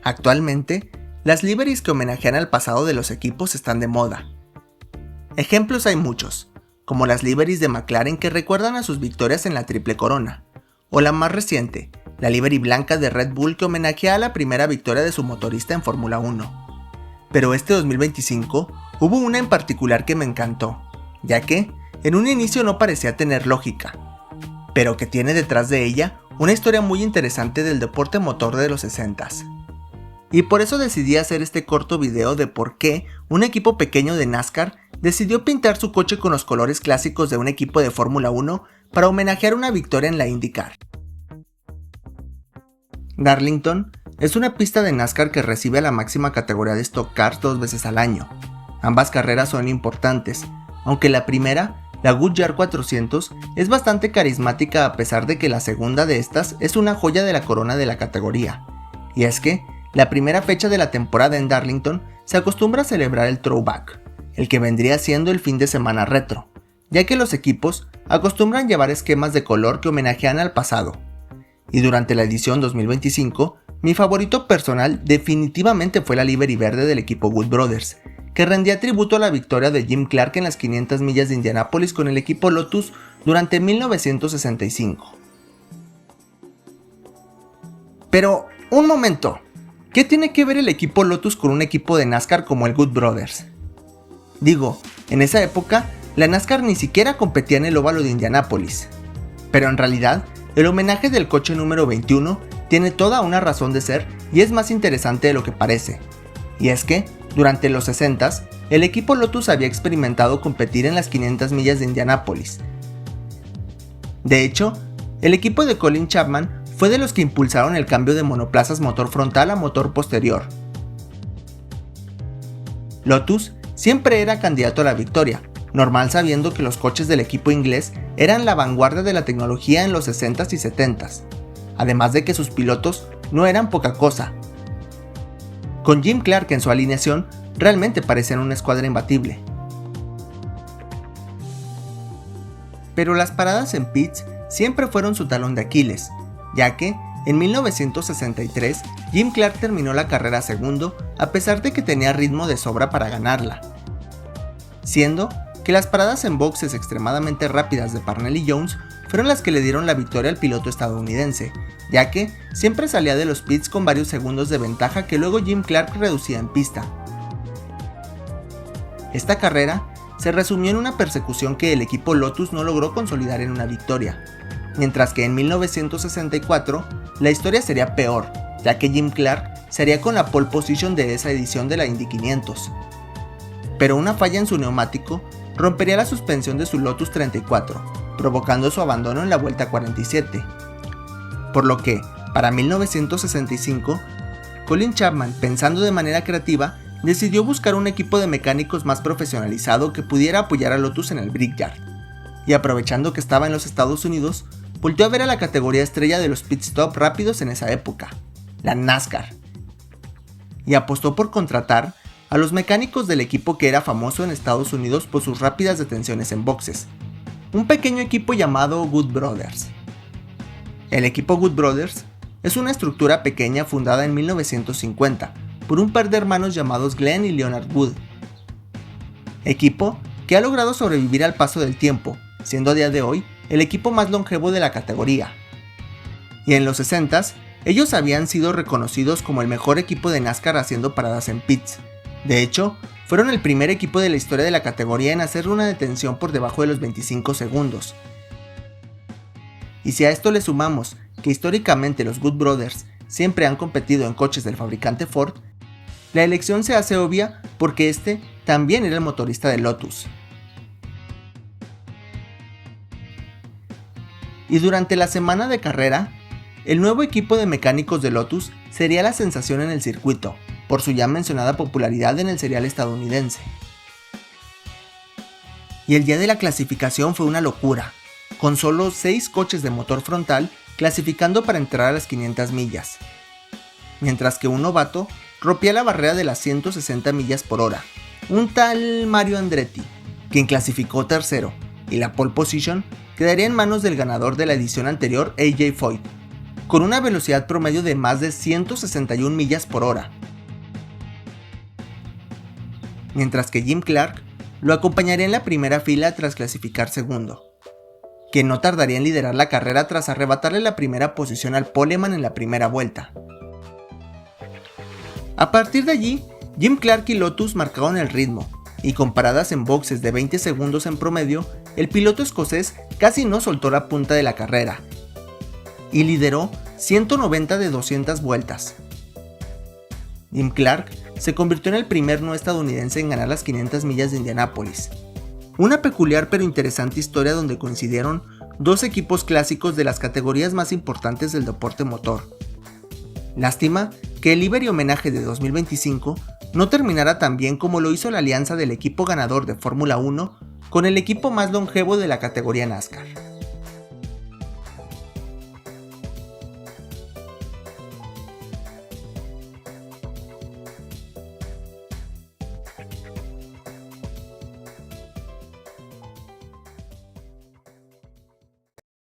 Actualmente, las liveries que homenajean al pasado de los equipos están de moda. Ejemplos hay muchos, como las liveries de McLaren que recuerdan a sus victorias en la Triple Corona, o la más reciente, la livery blanca de Red Bull que homenajea a la primera victoria de su motorista en Fórmula 1. Pero este 2025 hubo una en particular que me encantó, ya que en un inicio no parecía tener lógica, pero que tiene detrás de ella una historia muy interesante del deporte motor de los 60s. Y por eso decidí hacer este corto video de por qué un equipo pequeño de NASCAR decidió pintar su coche con los colores clásicos de un equipo de Fórmula 1 para homenajear una victoria en la IndyCar. Darlington es una pista de NASCAR que recibe la máxima categoría de Stock Cars 2 veces al año. Ambas carreras son importantes, aunque la primera, la Goodyear 400, es bastante carismática a pesar de que la segunda de estas es una joya de la corona de la categoría. Y es que, la primera fecha de la temporada en Darlington se acostumbra a celebrar el Throwback, el que vendría siendo el fin de semana retro, ya que los equipos acostumbran llevar esquemas de color que homenajean al pasado. Y durante la edición 2025, mi favorito personal definitivamente fue la livery verde del equipo Wood Brothers, que rendía tributo a la victoria de Jim Clark en las 500 millas de Indianápolis con el equipo Lotus durante 1965. Pero, un momento, ¿qué tiene que ver el equipo Lotus con un equipo de NASCAR como el Wood Brothers? Digo, en esa época, la NASCAR ni siquiera competía en el óvalo de Indianápolis. Pero en realidad, el homenaje del coche número 21 tiene toda una razón de ser y es más interesante de lo que parece. Y es que, durante los 60s, el equipo Lotus había experimentado competir en las 500 millas de Indianápolis. De hecho, el equipo de Colin Chapman fue de los que impulsaron el cambio de monoplazas motor frontal a motor posterior. Lotus siempre era candidato a la victoria, normal sabiendo que los coches del equipo inglés eran la vanguardia de la tecnología en los 60s y 70s, además de que sus pilotos no eran poca cosa. Con Jim Clark en su alineación, realmente parecían una escuadra imbatible. Pero las paradas en pits siempre fueron su talón de Aquiles, ya que, en 1963, Jim Clark terminó la carrera segundo a pesar de que tenía ritmo de sobra para ganarla. Siendo que las paradas en boxes extremadamente rápidas de Parnell y Jones fueron las que le dieron la victoria al piloto estadounidense, ya que siempre salía de los pits con varios segundos de ventaja que luego Jim Clark reducía en pista. Esta carrera se resumió en una persecución que el equipo Lotus no logró consolidar en una victoria, mientras que en 1964 la historia sería peor, ya que Jim Clark sería con la pole position de esa edición de la Indy 500. Pero una falla en su neumático rompería la suspensión de su Lotus 34, provocando su abandono en la vuelta 47. Por lo que, para 1965, Colin Chapman, pensando de manera creativa, decidió buscar un equipo de mecánicos más profesionalizado que pudiera apoyar a Lotus en el Brickyard. Y aprovechando que estaba en los Estados Unidos, volteó a ver a la categoría estrella de los pit stop rápidos en esa época, la NASCAR. Y apostó por contratar a los mecánicos del equipo que era famoso en Estados Unidos por sus rápidas detenciones en boxes, un pequeño equipo llamado Wood Brothers. El equipo Wood Brothers es una estructura pequeña fundada en 1950 por un par de hermanos llamados Glenn y Leonard Wood. Equipo que ha logrado sobrevivir al paso del tiempo, siendo a día de hoy el equipo más longevo de la categoría. Y en los 60s, ellos habían sido reconocidos como el mejor equipo de NASCAR haciendo paradas en pits. De hecho, fueron el primer equipo de la historia de la categoría en hacer una detención por debajo de los 25 segundos. Y si a esto le sumamos que históricamente los Wood Brothers siempre han competido en coches del fabricante Ford, la elección se hace obvia porque este también era el motorista de Lotus. Y durante la semana de carrera, el nuevo equipo de mecánicos de Lotus sería la sensación en el circuito, por su ya mencionada popularidad en el serial estadounidense. Y el día de la clasificación fue una locura, con solo 6 coches de motor frontal clasificando para entrar a las 500 millas, mientras que un novato rompía la barrera de las 160 millas por hora, un tal Mario Andretti, quien clasificó tercero, y la pole position quedaría en manos del ganador de la edición anterior, AJ Foyt. con una velocidad promedio de más de 161 millas por hora. Mientras que Jim Clark lo acompañaría en la primera fila tras clasificar segundo, que no tardaría en liderar la carrera tras arrebatarle la primera posición al poleman en la primera vuelta. A partir de allí, Jim Clark y Lotus marcaron el ritmo, y con paradas en boxes de 20 segundos en promedio, el piloto escocés casi no soltó la punta de la carrera, y lideró 190 de 200 vueltas. Jim Clark se convirtió en el primer no estadounidense en ganar las 500 millas de Indianápolis. Una peculiar pero interesante historia donde coincidieron dos equipos clásicos de las categorías más importantes del deporte motor. Lástima que el livery homenaje de 2025 no terminara tan bien como lo hizo la alianza del equipo ganador de Fórmula 1 con el equipo más longevo de la categoría NASCAR.